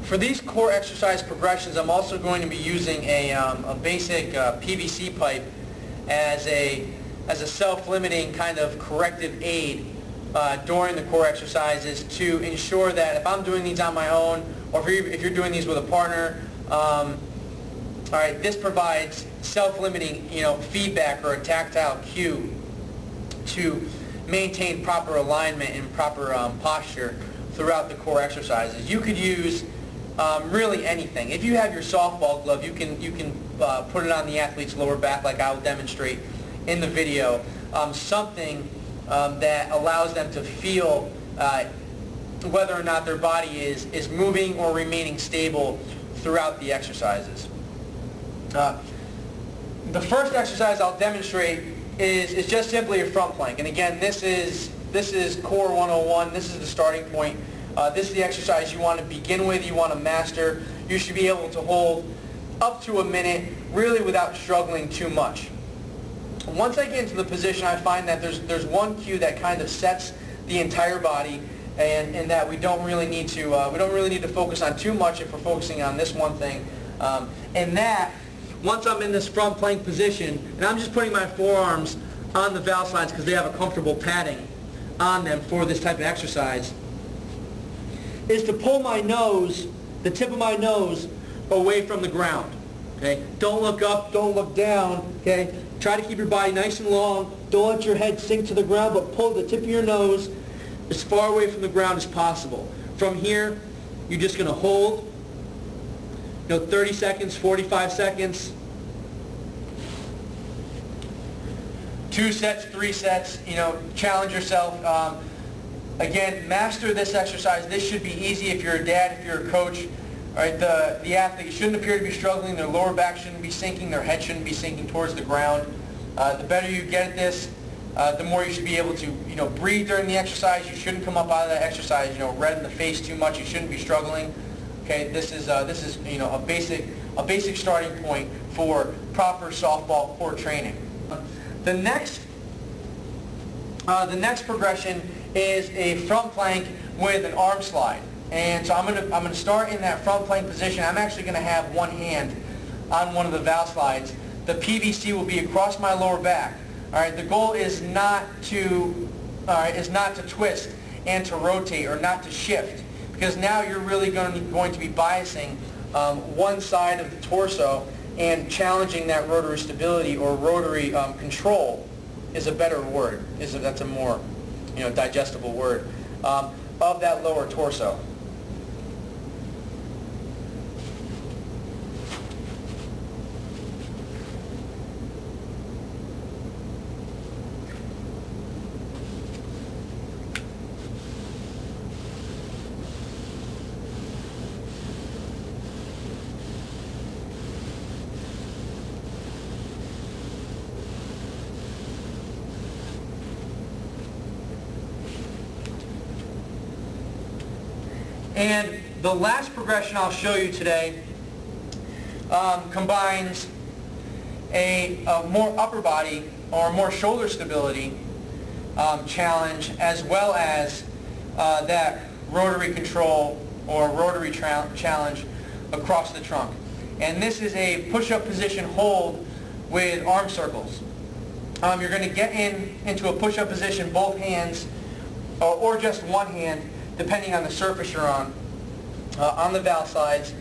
For these core exercise progressions, I'm also going to be using a basic PVC pipe as a self-limiting kind of corrective aid during the core exercises to ensure that if I'm doing these on my own, or if you're doing these with a partner, all right, this provides self-limiting, feedback or a tactile cue to maintain proper alignment and proper posture throughout the core exercises. You could use really anything. If you have your softball glove, you can put it on the athlete's lower back, like I will demonstrate in the video. Something that allows them to feel whether or not their body is moving or remaining stable throughout the exercises. The first exercise I'll demonstrate is just simply a front plank. And again, this is core 101. This is the starting point. This is the exercise you want to begin with, you want to master. You should be able to hold up to a minute, really without struggling too much. Once I get into the position, I find that there's one cue that kind of sets the entire body, and that we don't really need to focus on too much if we're focusing on this one thing. And that, once I'm in this front plank position, and I'm just putting my forearms on the valve slides because they have a comfortable padding on them for this type of exercise, is to pull my nose, the tip of my nose, away from the ground. Okay? Don't look up, don't look down. Okay? Try to keep your body nice and long. Don't let your head sink to the ground, but pull the tip of your nose as far away from the ground as possible. From here, you're just going to hold, 30 seconds, 45 seconds, 2 sets, 3 sets, challenge yourself. Again, master this exercise. This should be easy if you're a dad, if you're a coach. All right, the athlete shouldn't appear to be struggling. Their lower back shouldn't be sinking. Their head shouldn't be sinking towards the ground. The better you get at this, the more you should be able to, breathe during the exercise. You shouldn't come up out of that exercise, red in the face too much. You shouldn't be struggling. Okay, this is a basic starting point for proper softball core training. The next progression is a front plank with an arm slide. And so I'm gonna start in that front plank position. I'm actually going to have one hand on one of the valve slides. The PVC will be across my lower back. All right. The goal is not to twist and to rotate, or not to shift, because now you're really going to be biasing one side of the torso and challenging that rotary stability, or rotary control is a better word. That's a more digestible word of that lower torso. And the last progression I'll show you today combines a more upper body or more shoulder stability challenge, as well as that rotary control or rotary challenge across the trunk. And this is a push-up position hold with arm circles. You're going to get into a push-up position, both hands, or just one hand, depending on the surface you're on the valve slides.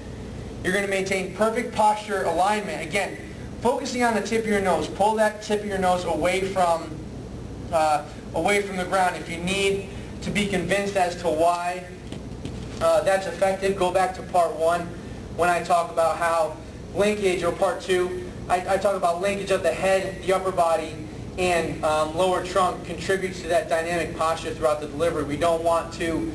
You're going to maintain perfect posture alignment. Again, focusing on the tip of your nose. Pull that tip of your nose away from the ground. If you need to be convinced as to why that's effective, go back to part 1 when I talk about how linkage, or part 2, I talk about linkage of the head, the upper body, and lower trunk contributes to that dynamic posture throughout the delivery. We don't want to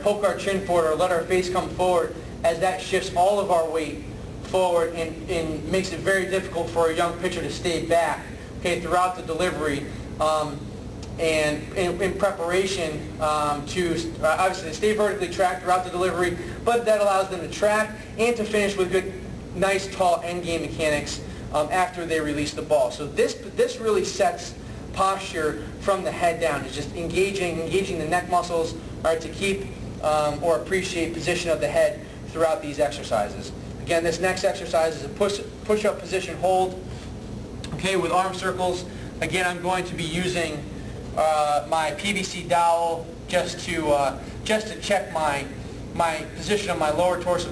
poke our chin forward or let our face come forward, as that shifts all of our weight forward and makes it very difficult for a young pitcher to stay back, throughout the delivery, and in preparation to obviously stay vertically tracked throughout the delivery, but that allows them to track and to finish with good, nice, tall end game mechanics after they release the ball. So this really sets posture from the head down. It's just engaging the neck muscles, to keep or appreciate position of the head throughout these exercises. Again, this next exercise is a push-up position hold. Okay, with arm circles. Again, I'm going to be using my PVC dowel just to check my position of my lower torso,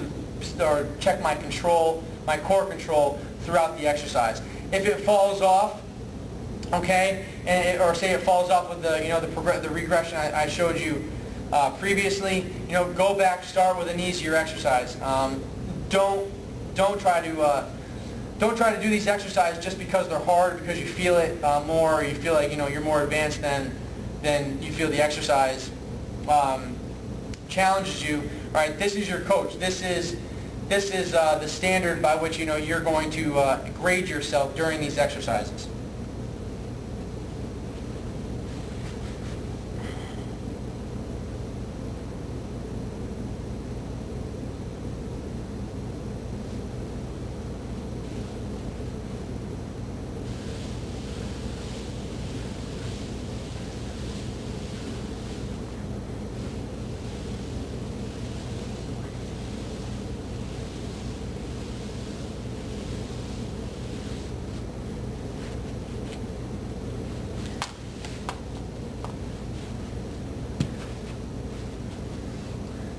or check my control, my core control throughout the exercise. If it falls off, okay, or say it falls off with the regression I showed you previously, go back, start with an easier exercise. Don't try to do these exercises just because they're hard, because you feel it more, or you feel like you're more advanced than you feel the exercise challenges you. All right, this is your coach. This is the standard by which you're going to grade yourself during these exercises.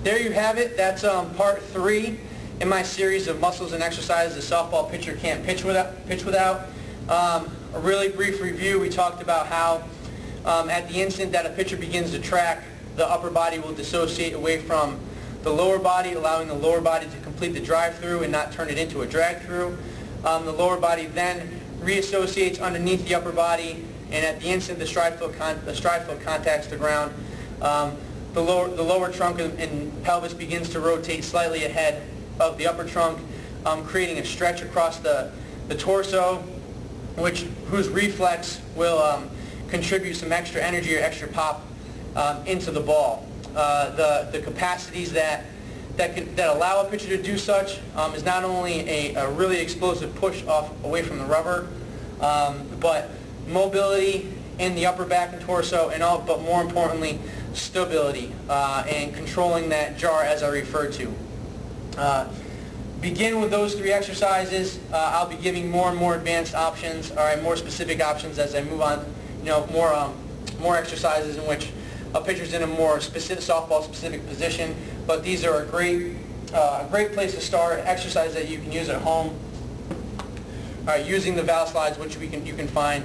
There you have it. That's part 3 in my series of muscles and exercises the softball pitcher can't pitch without. A really brief review. We talked about how at the instant that a pitcher begins to track, the upper body will dissociate away from the lower body, allowing the lower body to complete the drive-through and not turn it into a drag-through. The lower body then reassociates underneath the upper body, and at the instant the stride foot contacts the ground, the lower trunk and pelvis begins to rotate slightly ahead of the upper trunk, creating a stretch across the torso, whose reflex will contribute some extra energy or extra pop into the ball. The capacities that allow a pitcher to do such is not only a really explosive push away from the rubber, but mobility in the upper back and torso, but more importantly, stability and controlling that jar, as I referred to. Begin with those 3 exercises. I'll be giving more and more advanced options, more specific options as I move on. More exercises in which a pitcher's in a more specific softball-specific position. But these are a great place to start. Exercise that you can use at home. Using the valve slides, which you can find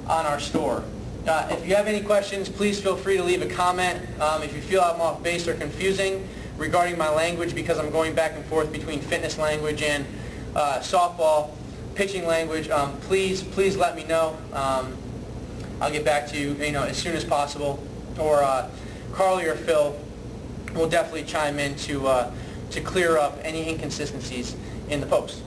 on our store. If you have any questions, please feel free to leave a comment. If you feel I'm off base or confusing regarding my language, because I'm going back and forth between fitness language and softball pitching language, please let me know. I'll get back to you, as soon as possible. Or Carly or Phil will definitely chime in to clear up any inconsistencies in the post.